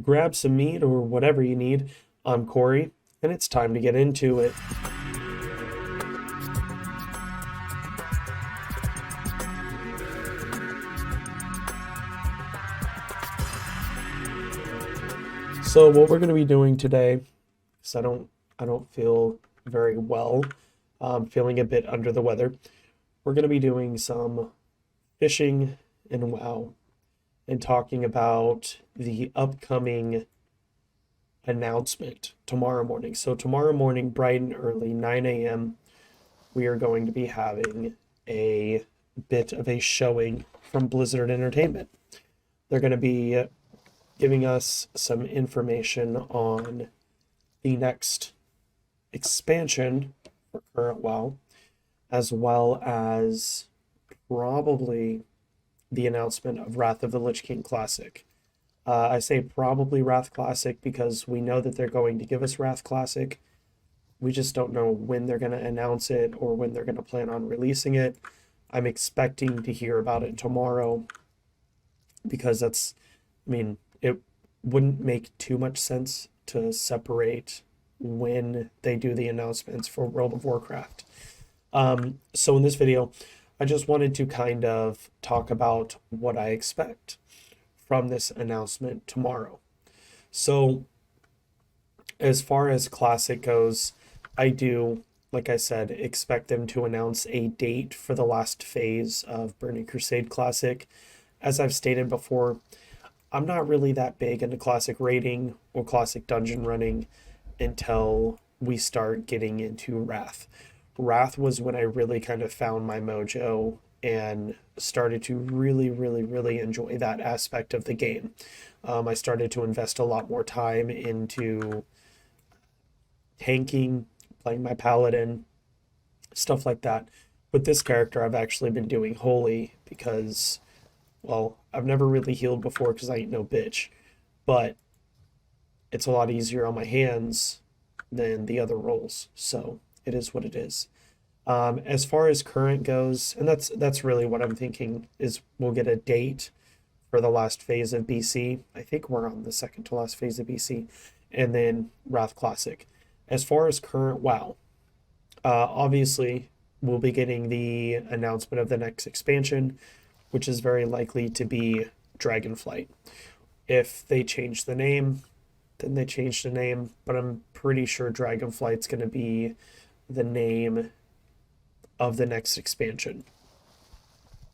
grab some meat or whatever you need. I'm Corey, and it's time to get into it. So what we're going to be doing today, because I don't feel very well, I'm feeling a bit under the weather. We're going to be doing some fishing and WoW and talking about the upcoming announcement tomorrow morning. So tomorrow morning, bright and early, 9 a.m., we are going to be having a bit of a showing from Blizzard Entertainment. They're going to be giving us some information on the next expansion for current WoW, as well as probably the announcement of Wrath of the Lich King Classic. I say probably Wrath Classic because we know that they're going to give us Wrath Classic. We just don't know when they're going to announce it or when they're going to plan on releasing it. I'm expecting to hear about it tomorrow because it wouldn't make too much sense to separate when they do the announcements for World of Warcraft. So in this video, I just wanted to kind of talk about what I expect from this announcement tomorrow. So as far as Classic goes, I do, like I said, expect them to announce a date for the last phase of Burning Crusade Classic. As I've stated before, I'm not really that big into Classic raiding or Classic dungeon running until we start getting into Wrath. Wrath was when I really kind of found my mojo and started to really, really, really enjoy that aspect of the game. I started to invest a lot more time into tanking, playing my paladin, stuff like that. With this character, I've actually been doing holy because, well, I've never really healed before because I ain't no bitch, but it's a lot easier on my hands than the other roles. So it is what it is. As far as current goes, and that's really what I'm thinking is we'll get a date for the last phase of BC. I think we're on the second to last phase of BC, and then Wrath Classic. As far as current WoW, obviously we'll be getting the announcement of the next expansion, which is very likely to be DragonFlight. If they change the name, then they change the name, but I'm pretty sure DragonFlight's going to be the name of the next expansion.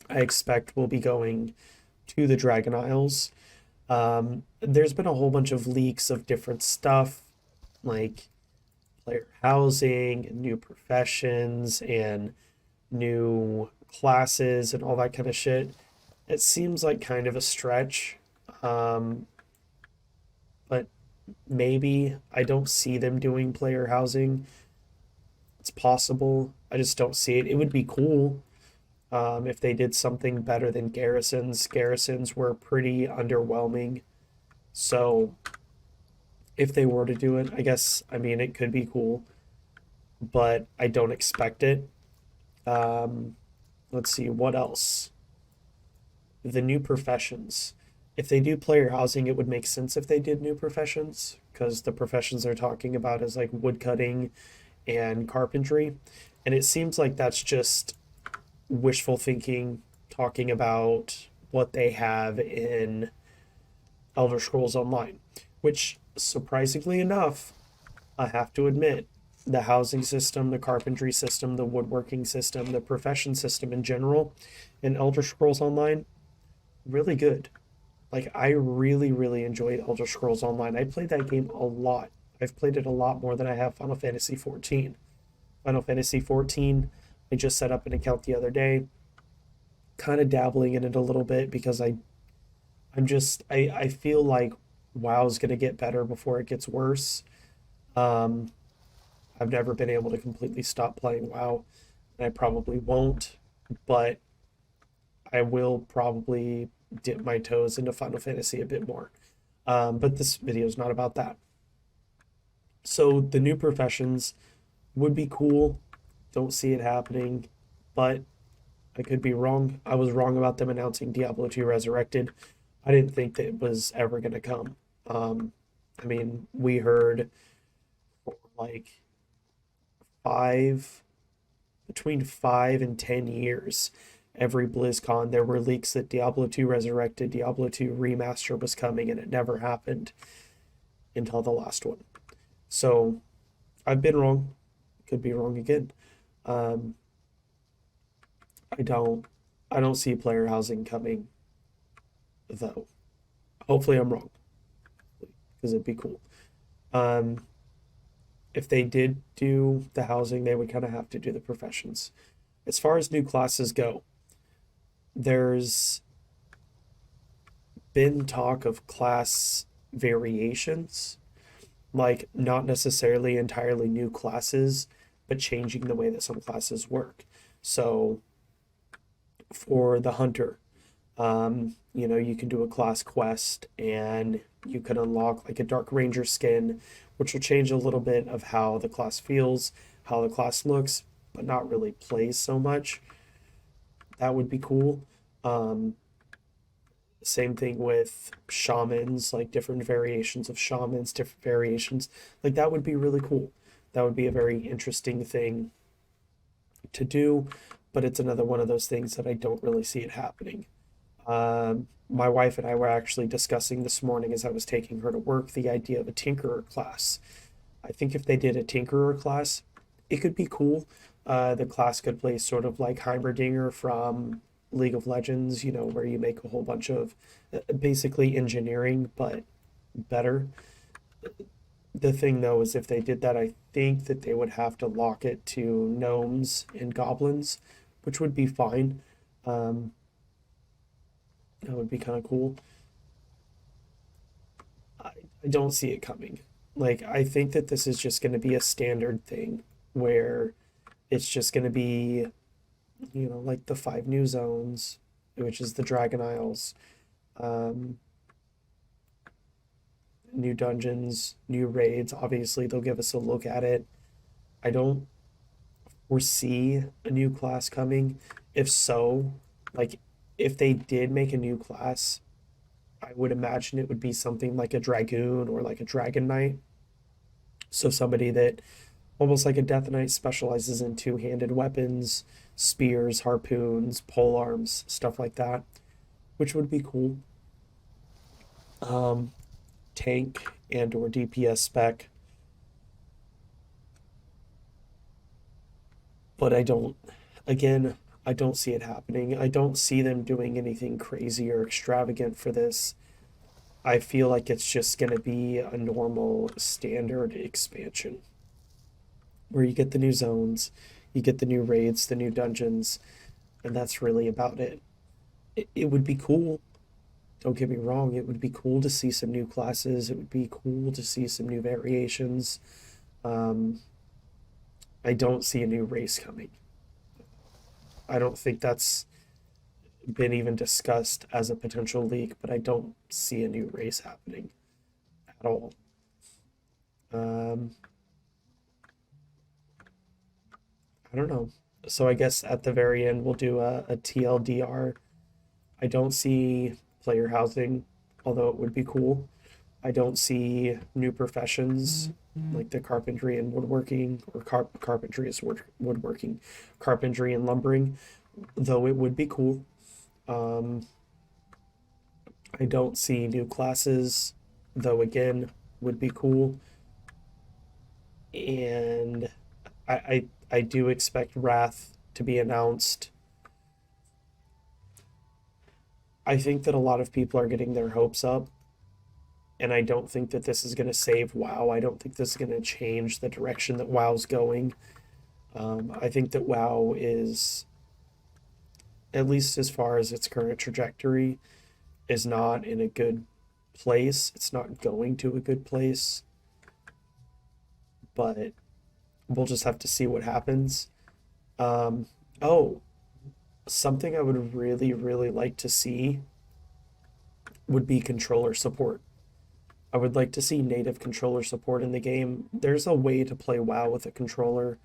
I expect we'll be going to the Dragon Isles. There's been a whole bunch of leaks of different stuff, like player housing, and new professions, and new classes, and all that kind of shit. It seems like kind of a stretch, but maybe I don't see them doing player housing. It's possible. I just don't see it. It would be cool if they did something better than garrisons. Garrisons were pretty underwhelming. So if they were to do it, it could be cool, but I don't expect it. Let's see, what else? The new professions. If they do player housing, it would make sense if they did new professions, because the professions they're talking about is like woodcutting and carpentry. And it seems like that's just wishful thinking, talking about what they have in Elder Scrolls Online, which surprisingly enough, I have to admit, the housing system, the carpentry system, the woodworking system, the profession system in general in Elder Scrolls Online, really good. Like, I really, really enjoyed Elder Scrolls Online. I played that game a lot. I've played it a lot more than I have Final Fantasy XIV. Final Fantasy XIV, I just set up an account the other day, kind of dabbling in it a little bit because I feel like WoW's gonna get better before it gets worse. Um, I've never been able to completely stop playing WoW, and I probably won't, but I will probably dip my toes into Final Fantasy a bit more. But this video is not about that. So the new professions would be cool. Don't see it happening, but I could be wrong. I was wrong about them announcing Diablo 2 Resurrected. I didn't think that it was ever going to come. I mean, we heard for like five, between 5 and 10 years, every BlizzCon, there were leaks that Diablo 2 Resurrected, Diablo 2 Remaster was coming, and it never happened until the last one. So I've been wrong. Could be wrong again. Um, I don't, I don't see player housing coming though. Hopefully I'm wrong because it'd be cool. Um, if they did do the housing, they would kind of have to do the professions. As far as new classes go, there's been talk of class variations, like not necessarily entirely new classes, but changing the way that some classes work. So for the hunter, you can do a class quest and you can unlock like a Dark Ranger skin, which will change a little bit of how the class feels, how the class looks, but not really plays so much. That would be cool. Um, Same thing with shamans, like different variations of shamans, different variations. Like that would be really cool. That would be a very interesting thing to do, but it's another one of those things that I don't really see it happening. My wife and I were actually discussing this morning as I was taking her to work the idea of a tinkerer class. I think if they did a tinkerer class, it could be cool. The class could play sort of like Heimerdinger from League of Legends, where you make a whole bunch of basically engineering, but better. The thing though is if they did that, I think that they would have to lock it to gnomes and goblins, which would be fine. Um, that would be kind of cool. I, I don't see it coming. Like, I think that this is just going to be a standard thing where it's just going to be, like the five new zones, which is the Dragon Isles, um, new dungeons, new raids. Obviously, they'll give us a look at it. I don't foresee a new class coming. If so, like, if they did make a new class, I would imagine it would be something like a Dragoon or like a Dragon Knight. So somebody that almost like a Death Knight specializes in two-handed weapons, spears, harpoons, pole arms, stuff like that, which would be cool. Um, Tank and or DPS spec, but again, I don't see it happening. I don't see them doing anything crazy or extravagant for this. I feel like it's just going to be a normal standard expansion where you get the new zones, you get the new raids, the new dungeons, and that's really about it. It would be cool. Don't get me wrong, it would be cool to see some new classes. It would be cool to see some new variations. Um, I don't see a new race coming. I don't think that's been even discussed as a potential leak, but I don't see a new race happening at all. Um, I don't know. So I guess at the very end we'll do a TLDR. I don't see player housing, although it would be cool. I don't see new professions like the carpentry and woodworking, or carpentry is woodworking, carpentry and lumbering, though it would be cool. Um, I don't see new classes, though again, would be cool. And I do expect Wrath to be announced. I think that a lot of people are getting their hopes up, and I don't think that this is going to save WoW. I don't think this is going to change the direction that WoW's going. I think that WoW is, at least as far as its current trajectory, is not in a good place. It's not going to a good place, but we'll just have to see what happens. Um, oh, something I would really, really like to see would be controller support. I would like to see native controller support in the game. There's a way to play WoW with a controller,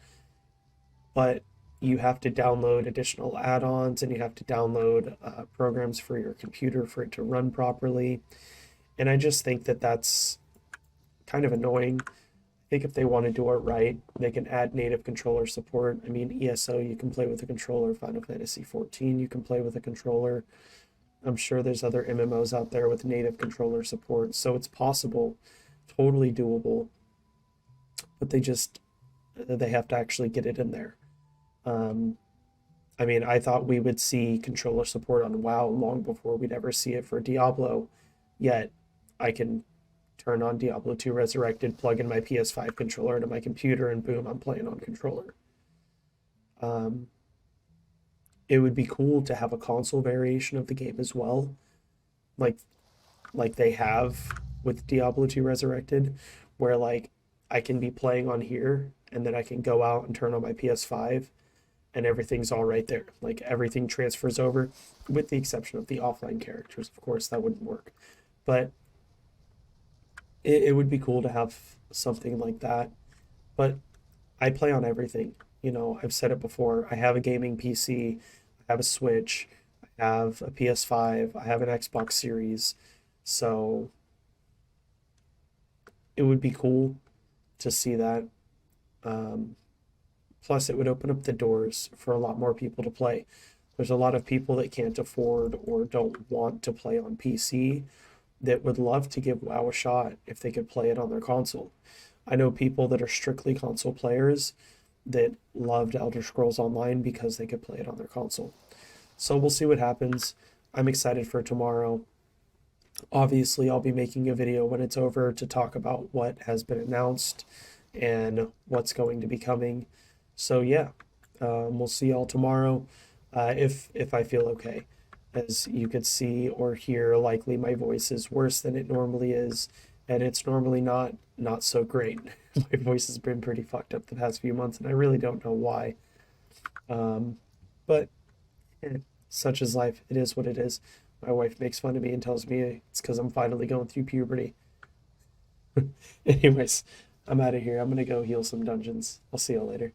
but you have to download additional add-ons and you have to download programs for your computer for it to run properly. And I just think that that's kind of annoying. I think if they want to do it right, they can add native controller support. I mean, ESO, you can play with a controller. Final Fantasy 14, you can play with a controller. I'm sure there's other MMOs out there with native controller support. So it's possible, totally doable, but they have to actually get it in there. Um, I mean, I thought we would see controller support on WoW long before we'd ever see it for Diablo, yet I can turn on Diablo 2 Resurrected, plug in my PS5 controller into my computer, and boom, I'm playing on controller. Um, it would be cool to have a console variation of the game as well, like they have with Diablo 2 Resurrected, where like I can be playing on here and then I can go out and turn on my PS5 and everything's all right there. Like everything transfers over, with the exception of the offline characters. Of course, that wouldn't work. But it would be cool to have something like that. But I play on everything. You know, I've said it before. I have a gaming PC, I have a Switch, I have a PS5, I have an Xbox Series. So it would be cool to see that. Um, Plus, it would open up the doors for a lot more people to play. There's a lot of people that can't afford or don't want to play on PC that would love to give WoW a shot if they could play it on their console. I know people that are strictly console players that loved Elder Scrolls Online because they could play it on their console. So we'll see what happens. I'm excited for tomorrow. Obviously, I'll be making a video when it's over to talk about what has been announced and what's going to be coming. So yeah, we'll see y'all tomorrow, if I feel okay. As you could see or hear, likely my voice is worse than it normally is, and it's normally not so great. My voice has been pretty fucked up the past few months, and I really don't know why. Um, but such is life. It is what it is. My wife makes fun of me and tells me it's because I'm finally going through puberty. Anyways, I'm out of here. I'm gonna go heal some dungeons. I'll see y'all later.